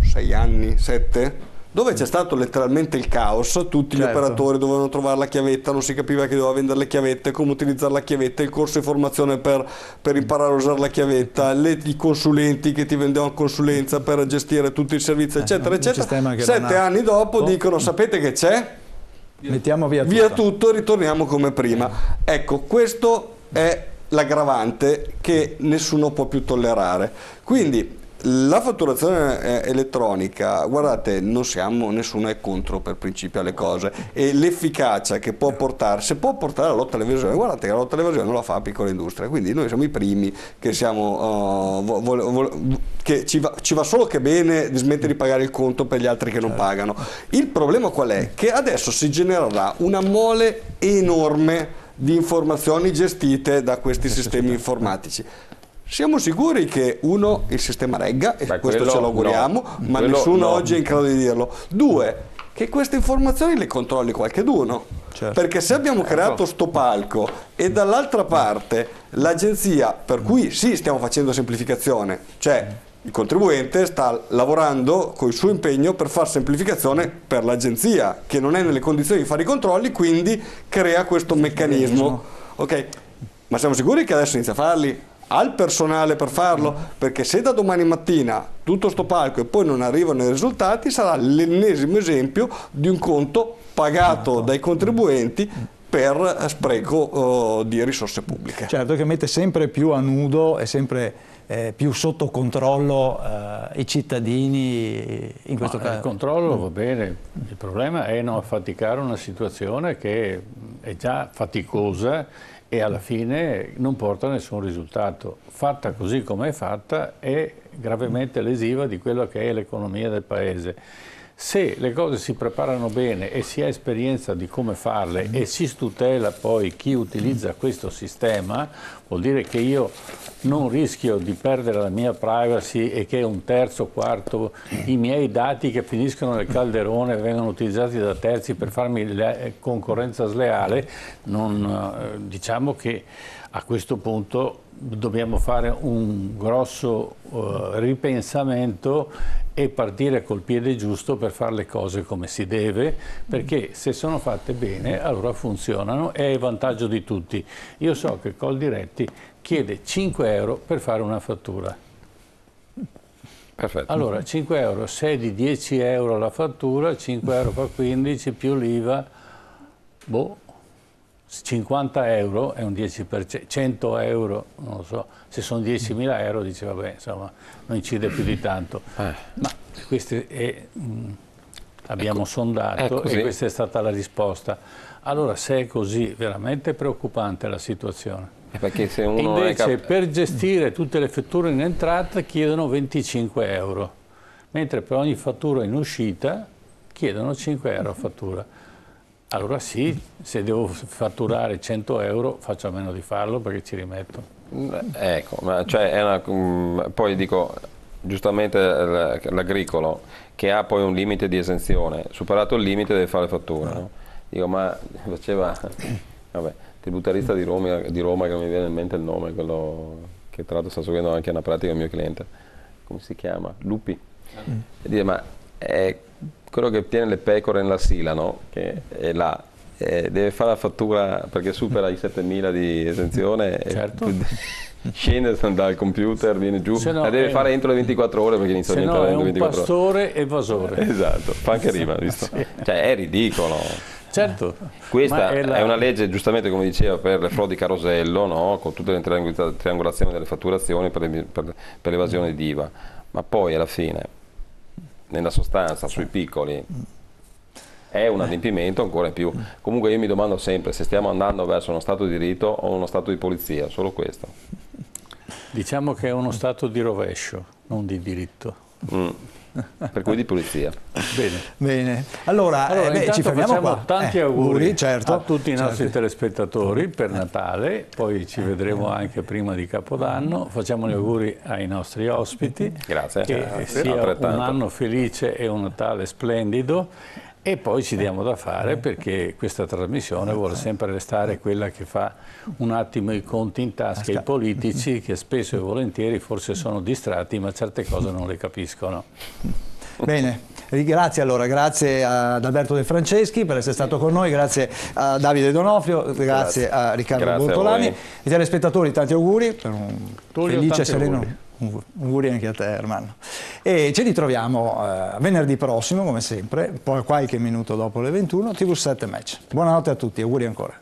6 anni, 7, dove c'è stato letteralmente il caos, tutti gli operatori dovevano trovare la chiavetta, non si capiva che doveva vendere le chiavette, come utilizzare la chiavetta, il corso di formazione per imparare a usare la chiavetta, i consulenti che ti vendevano consulenza per gestire tutto il servizio, eccetera, eccetera. 7 anni dopo dicono: sapete che c'è? Mettiamo via tutto e ritorniamo come prima. Ecco, questo è l'aggravante che nessuno può più tollerare. Quindi la fatturazione elettronica, guardate, nessuno è contro per principio alle cose, e l'efficacia che può portare, se può portare alla lotta all'evasione, guardate che la lotta all'evasione non la fa la piccola industria, quindi noi siamo i primi che che ci va solo che bene di smettere di pagare il conto per gli altri che non pagano. Il problema qual è? Che adesso si genererà una mole enorme di informazioni gestite da questi sistemi informatici. Siamo sicuri che il sistema regga, e questo ce lo auguriamo, ma nessuno oggi è in grado di dirlo. 2, che queste informazioni le controlli qualcheduno. Certo. Perché se abbiamo creato sto palco e dall'altra parte l'agenzia, per cui sì, stiamo facendo semplificazione, cioè il contribuente sta lavorando con il suo impegno per fare semplificazione per l'agenzia, che non è nelle condizioni di fare i controlli, quindi crea questo meccanismo. Ok? Ma siamo sicuri che adesso inizia a farli? Ha il personale per farlo? Perché se da domani mattina tutto sto palco e poi non arrivano i risultati, sarà l'ennesimo esempio di un conto pagato dai contribuenti per spreco di risorse pubbliche. Certo, che mette sempre più a nudo e sempre più sotto controllo i cittadini in questo caso. Il controllo va bene, il problema è non affaticare una situazione che è già faticosa e alla fine non porta a nessun risultato. Fatta così come è fatta è gravemente lesiva di quello che è l'economia del Paese. Se le cose si preparano bene e si ha esperienza di come farle e si tutela poi chi utilizza questo sistema, vuol dire che io non rischio di perdere la mia privacy e che un terzo, quarto, i miei dati che finiscono nel calderone vengono utilizzati da terzi per farmi concorrenza sleale. Diciamo che a questo punto dobbiamo fare un grosso ripensamento e partire col piede giusto per fare le cose come si deve, perché se sono fatte bene allora funzionano e è vantaggio di tutti. Io so che Coldiretti chiede 5 euro per fare una fattura. Perfetto. Allora 5 euro, se è di 10 euro la fattura, 5 euro fa 15 più l'IVA, 50 euro è un 10%, 100 euro, non lo so, se sono 10.000 euro dice vabbè, insomma, non incide più di tanto. Ma queste abbiamo sondato e questa è stata la risposta. Allora, se è così, veramente preoccupante la situazione. Perché se uno invece per gestire tutte le fatture in entrata chiedono 25 euro, mentre per ogni fattura in uscita chiedono 5 euro a fattura. Allora sì, se devo fatturare 100 euro faccio a meno di farlo perché ci rimetto. Ecco, cioè poi dico, giustamente l'agricolo che ha poi un limite di esenzione, superato il limite deve fare fattura. No? Dico, ma faceva, vabbè, tributarista di Roma, che non mi viene in mente il nome, quello che tra l'altro sta seguendo anche una pratica il mio cliente, come si chiama? Lupi. E dire, ma è quello che tiene le pecore nella sila, no? Che è là, deve fare la fattura perché supera i 7.000 di esenzione, certo. Scende dal computer, viene giù, la deve fare entro le 24 ore perché inizia a diventare entro le 24 ore. Se no è un pastore evasore. Esatto, fa anche rima, visto? Sì. Cioè è ridicolo. Certo. Questa è una legge, giustamente come diceva, per le frodi carosello, no? Con tutte le triangolazioni delle fatturazioni per l'evasione di IVA, ma poi alla fine, nella sostanza, sui piccoli, è un adempimento ancora in più. Comunque io mi domando sempre se stiamo andando verso uno Stato di diritto o uno Stato di polizia, solo questo. Diciamo che è uno Stato di rovescio, non di diritto. Per cui di polizia. Bene. Allora ci fermiamo qua. Tanti auguri certo, a tutti i nostri telespettatori per Natale, poi ci vedremo anche prima di Capodanno. Facciamo gli auguri ai nostri ospiti. Grazie. Che sia un anno felice e un Natale splendido. E poi ci diamo da fare perché questa trasmissione vuole sempre restare quella che fa un attimo i conti in tasca ai politici che spesso e volentieri forse sono distratti ma certe cose non le capiscono. Bene, grazie allora, grazie ad Alberto De Franceschi per essere stato con noi, grazie a Davide Donofrio, grazie a Riccardo Bortolami. Ai telespettatori tanti auguri per un felice e sereno. Auguri anche a te, Ermanno. E ci ritroviamo venerdì prossimo, come sempre, poi qualche minuto dopo le 21, TV7 Match. Buonanotte a tutti, auguri ancora.